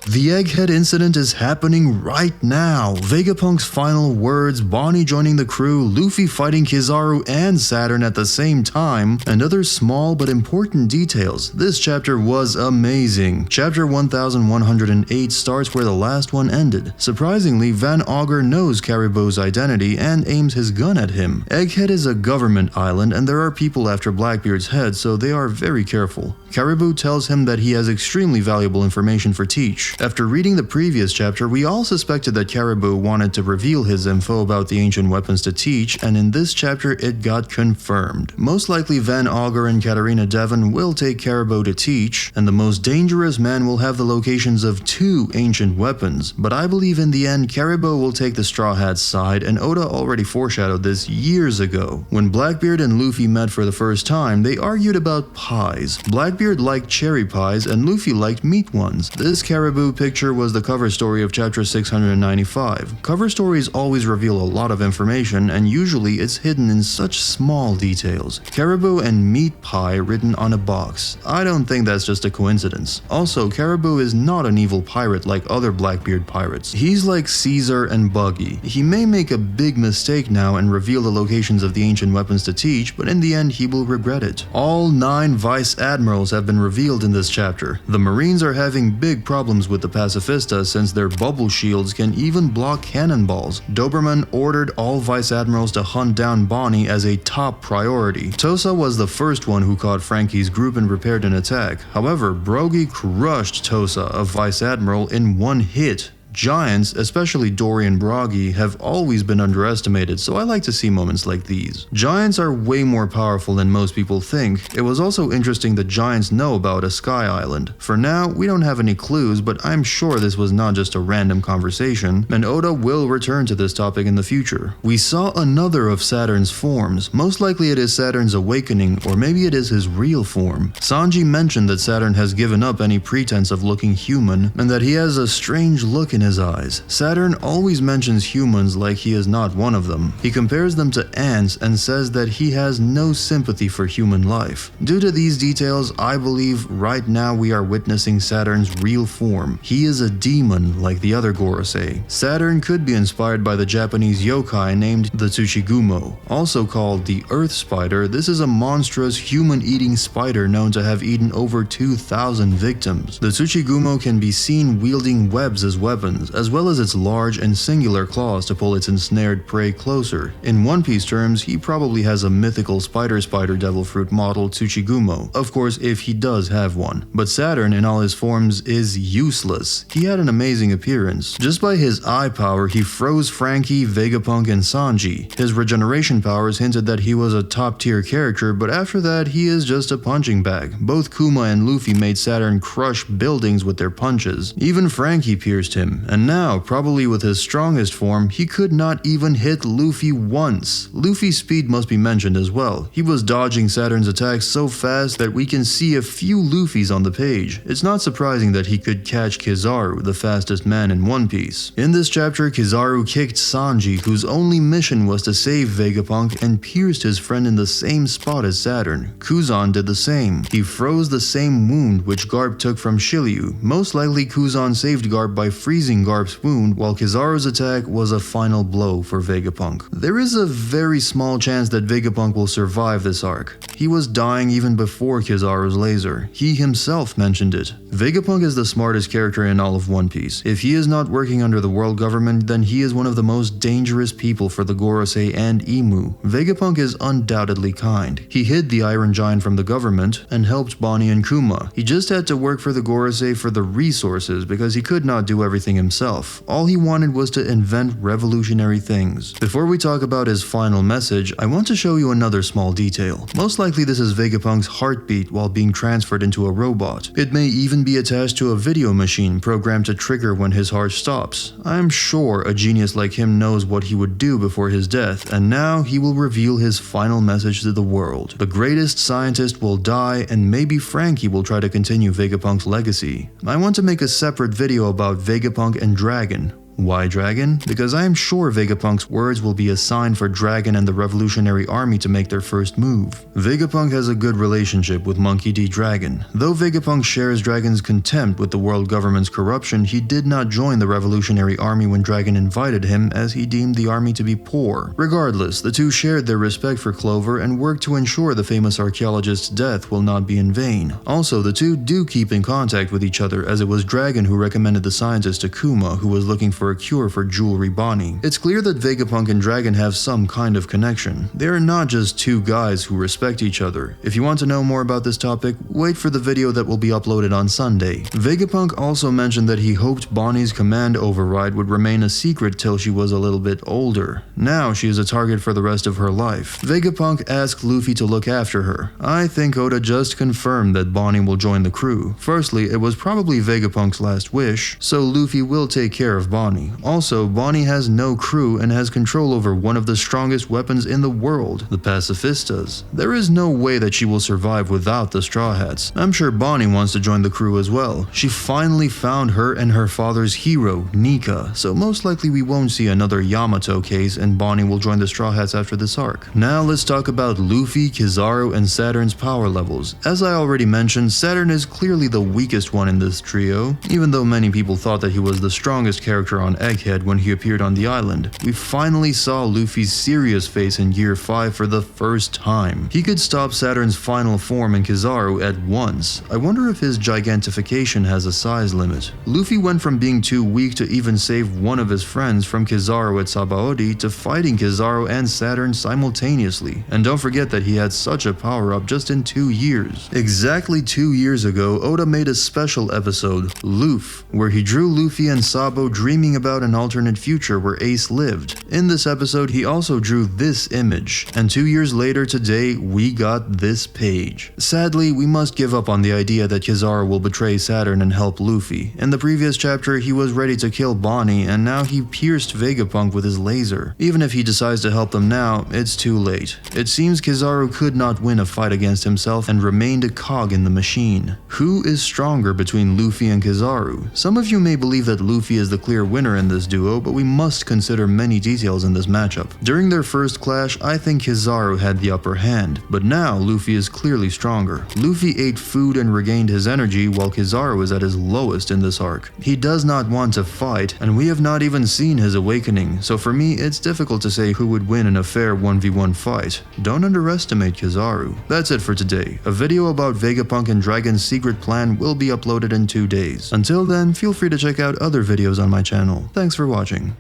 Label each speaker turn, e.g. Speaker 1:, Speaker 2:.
Speaker 1: The Egghead incident is happening right now. Vegapunk's final words, Bonnie joining the crew, Luffy fighting Kizaru and Saturn at the same time, and other small but important details. This chapter was amazing. Chapter 1108 starts where the last one ended. Surprisingly, Van Augur knows Caribou's identity and aims his gun at him. Egghead is a government island and there are people after Blackbeard's head, so they are very careful. Caribou tells him that he has extremely valuable information for Teach. After reading the previous chapter, we all suspected that Caribou wanted to reveal his info about the ancient weapons to Teach, and in this chapter it got confirmed. Most likely Van Augur and Katarina Devon will take Caribou to Teach, and the most dangerous man will have the locations of 2 ancient weapons, but I believe in the end Caribou will take the Straw Hat's side, and Oda already foreshadowed this years ago. When Blackbeard and Luffy met for the first time, they argued about pies. Blackbeard liked cherry pies and Luffy liked meat ones. This Caribou picture was the cover story of chapter 695. Cover stories always reveal a lot of information and usually it's hidden in such small details. Caribou and meat pie written on a box. I don't think that's just a coincidence. Also, Caribou is not an evil pirate like other Blackbeard pirates. He's like Caesar and Buggy. He may make a big mistake now and reveal the locations of the ancient weapons to Teach, but in the end he will regret it. All 9 vice admirals have been revealed in this chapter. The Marines are having big problems with the Pacifista since their bubble shields can even block cannonballs. Doberman ordered all vice admirals to hunt down Bonnie as a top priority. Tosa was the first one who caught Frankie's group and prepared an attack. However, Brogy crushed Tosa, a vice admiral, in one hit. Giants, especially Dory and Broggy, have always been underestimated, so I like to see moments like these. Giants are way more powerful than most people think. It was also interesting that giants know about a sky island. For now, we don't have any clues, but I'm sure this was not just a random conversation, and Oda will return to this topic in the future. We saw another of Saturn's forms. Most likely it is Saturn's awakening, or maybe it is his real form. Sanji mentioned that Saturn has given up any pretense of looking human, and that he has a strange look in his eyes. Saturn always mentions humans like he is not one of them. He compares them to ants and says that he has no sympathy for human life. Due to these details, I believe right now we are witnessing Saturn's real form. He is a demon like the other Gorosei. Saturn could be inspired by the Japanese yokai named the Tsuchigumo. Also called the Earth Spider, this is a monstrous human-eating spider known to have eaten over 2,000 victims. The Tsuchigumo can be seen wielding webs as weapons, as well as its large and singular claws to pull its ensnared prey closer. In One Piece terms, he probably has a mythical spider devil fruit model Tsuchigumo, of course if he does have one. But Saturn in all his forms is useless. He had an amazing appearance. Just by his eye power, he froze Frankie, Vegapunk, and Sanji. His regeneration powers hinted that he was a top tier character, but after that he is just a punching bag. Both Kuma and Luffy made Saturn crush buildings with their punches. Even Frankie pierced him. And now, probably with his strongest form, he could not even hit Luffy once. Luffy's speed must be mentioned as well. He was dodging Saturn's attacks so fast that we can see a few Luffys on the page. It's not surprising that he could catch Kizaru, the fastest man in One Piece. In this chapter, Kizaru kicked Sanji, whose only mission was to save Vegapunk, and pierced his friend in the same spot as Saturn. Kuzan did the same. He froze the same wound which Garp took from Shiryu. Most likely Kuzan saved Garp by freezing Garp's wound, while Kizaru's attack was a final blow for Vegapunk. There is a very small chance that Vegapunk will survive this arc. He was dying even before Kizaru's laser. He himself mentioned it. Vegapunk is the smartest character in all of One Piece. If he is not working under the world government, then he is one of the most dangerous people for the Gorosei and Imu. Vegapunk is undoubtedly kind. He hid the Iron Giant from the government and helped Bonnie and Kuma. He just had to work for the Gorosei for the resources because he could not do everything himself. All he wanted was to invent revolutionary things. Before we talk about his final message, I want to show you another small detail. Most likely this is Vegapunk's heartbeat while being transferred into a robot. It may even be attached to a video machine programmed to trigger when his heart stops. I'm sure a genius like him knows what he would do before his death, and now he will reveal his final message to the world. The greatest scientist will die, and maybe Frankie will try to continue Vegapunk's legacy. I want to make a separate video about Vegapunk and Dragon. Why Dragon? Because I am sure Vegapunk's words will be a sign for Dragon and the Revolutionary Army to make their first move. Vegapunk has a good relationship with Monkey D. Dragon. Though Vegapunk shares Dragon's contempt with the world government's corruption, he did not join the Revolutionary Army when Dragon invited him, as he deemed the army to be poor. Regardless, the two shared their respect for Clover and worked to ensure the famous archaeologist's death will not be in vain. Also, the two do keep in contact with each other, as it was Dragon who recommended the scientist to Kuma, who was looking for a cure for Jewelry Bonnie. It's clear that Vegapunk and Dragon have some kind of connection. They are not just two guys who respect each other. If you want to know more about this topic, wait for the video that will be uploaded on Sunday. Vegapunk also mentioned that he hoped Bonnie's command override would remain a secret till she was a little bit older. Now she is a target for the rest of her life. Vegapunk asked Luffy to look after her. I think Oda just confirmed that Bonnie will join the crew. Firstly, it was probably Vegapunk's last wish, so Luffy will take care of Bonnie. Also, Bonnie has no crew and has control over one of the strongest weapons in the world, the pacifistas. There is no way that she will survive without the Straw Hats. I'm sure Bonnie wants to join the crew as well. She finally found her and her father's hero, Nika, so most likely we won't see another Yamato case and Bonnie will join the Straw Hats after this arc. Now let's talk about Luffy, Kizaru, and Saturn's power levels. As I already mentioned, Saturn is clearly the weakest one in this trio. Even though many people thought that he was the strongest character on Egghead when he appeared on the island, we finally saw Luffy's serious face in Year 5 for the first time. He could stop Saturn's final form in Kizaru at once. I wonder if his gigantification has a size limit. Luffy went from being too weak to even save one of his friends from Kizaru at Sabaody to fighting Kizaru and Saturn simultaneously. And don't forget that he had such a power-up just in 2 years. Exactly 2 years ago, Oda made a special episode, Luffy, where he drew Luffy and Sabo dreaming about an alternate future where Ace lived. In this episode, he also drew this image, and 2 years later today, we got this page. Sadly, we must give up on the idea that Kizaru will betray Saturn and help Luffy. In the previous chapter, he was ready to kill Bonnie, and now he pierced Vegapunk with his laser. Even if he decides to help them now, it's too late. It seems Kizaru could not win a fight against himself and remained a cog in the machine. Who is stronger between Luffy and Kizaru? Some of you may believe that Luffy is the clear winner in this duo, but we must consider many details in this matchup. During their first clash, I think Kizaru had the upper hand, but now Luffy is clearly stronger. Luffy ate food and regained his energy while Kizaru is at his lowest in this arc. He does not want to fight, and we have not even seen his awakening, so for me it's difficult to say who would win in a fair 1v1 fight. Don't underestimate Kizaru. That's it for today. A video about Vegapunk and Dragon's secret plan will be uploaded in 2 days. Until then, feel free to check out other videos on my channel. Thanks for watching.